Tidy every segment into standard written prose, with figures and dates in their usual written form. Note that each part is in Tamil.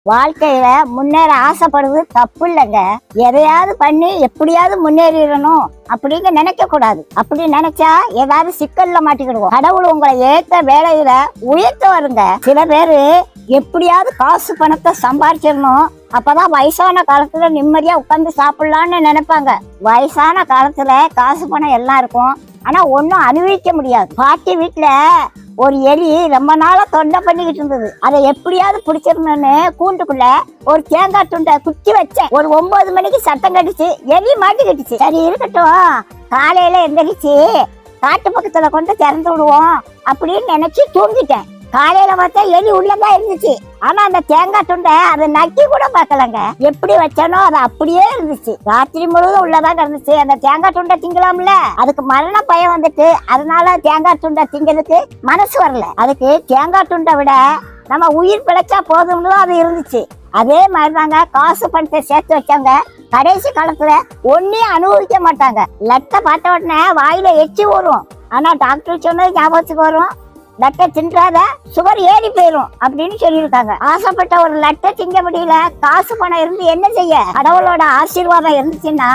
வாழ்க்கையில முன்னேற ஆசைப்படுறது தப்பு இல்லைங்க. எதையாவது பண்ணி எப்படியாவது முன்னேறிடணும் அப்படிங்க நினைக்க கூடாது. அப்படி நினைச்சா ஏதாவது சிக்கல்ல மாட்டிக்கிடுவோம். கடவுள் உங்களை ஏத்த வேலையில உயர்த்த வருங்க. சில பேரு எப்படியாவது காசு பணத்தை சம்பாதிச்சிடணும், அப்பதான் வயசான காலத்துல நிம்மதியா உட்கார்ந்து சாப்பிடலாம்னு நினைப்பாங்க. வயசான காலத்துல காசு பணம் எல்லாம் இருக்கும், ஆனா ஒன்னும் அனுபவிக்க முடியாது. பாட்டி வீட்டுல ஒரு எலி ரொம்ப நாளா தொண்டை பண்ணிக்கிட்டு இருந்தது. அதை எப்படியாவது பிடிச்சிடணும்னு கூண்டுக்குள்ள ஒரு தேங்காய் துண்டை குத்தி வச்சேன். ஒரு 9 மணிக்கு சத்தம் கட்டுச்சு, எலி மாட்டிக்கிட்டுச்சு. சரி இருக்கட்டும், காலையில எந்திரிச்சு காட்டு பக்கத்துல கொண்டு திறந்து விடுவோம் அப்படின்னு நினைச்சு தூங்கிட்டேன். காலையில பார்த்தா எலி உள்ளதான் இருந்துச்சு, ஆனா அந்த தேங்காய் துண்டை அதை நக்கி கூட பார்க்கலங்க. எப்படி வச்சானோ அது அப்படியே இருந்துச்சு. ராத்திரி முழுவதும் உள்ளதான் இருந்துச்சு. அந்த தேங்காய் துண்டை திங்கலாம்ல, அதுக்கு மரண பயம் வந்துட்டு அதனால தேங்காய் துண்டை திங்கிறதுக்கு மனசு வரல. அதுக்கு தேங்காய் துண்டை விட நம்ம உயிர் பிழைச்சா போதும்னு அது இருந்துச்சு. அதே மாதிரிதாங்க காசு பணத்தை சேர்த்து வச்சாங்க கடைசி காலத்துல ஒன்னையும் அனுபவிக்க மாட்டாங்க. லட்டை பார்த்த உடனே வாயில எச்சி வரும், ஆனா டாக்டர் சொன்னது ஞாபகத்துக்கு வரும், லட்டை தின்றாத சுகர் ஏறி போயிரும் அப்படின்னு சொல்லியிருக்காங்க. ஆசைப்பட்ட ஒரு லட்டை திங்க முடியல, காசு பணம் இருந்து என்ன செய்ய? கடவுளோட ஆசீர்வாதம் இருந்துச்சுன்னா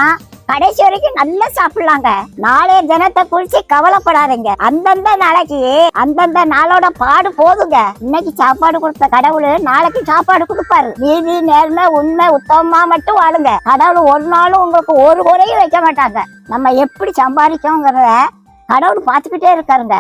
கடைசி வரைக்கும் நல்லா சாப்பிடலாங்க. நாளைய தினத்தை குறிச்சு கவலைப்படாதீங்க. அந்தந்த நாளைக்கு அந்தந்த நாளோட பாடு போதுங்க. இன்னைக்கு சாப்பாடு கொடுத்த கடவுள் நாளைக்கு சாப்பாடு கொடுப்பாரு. நீதி நேர்மை உண்மை உத்தமமா மட்டும் வாழுங்க. கடவுள் ஒரு நாளும் உங்களுக்கு ஒரு குறையும் வைக்க மாட்டாங்க. நம்ம எப்படி சம்பாதிக்கோங்கிறத கடவுள் பார்த்துக்கிட்டே இருக்காருங்க.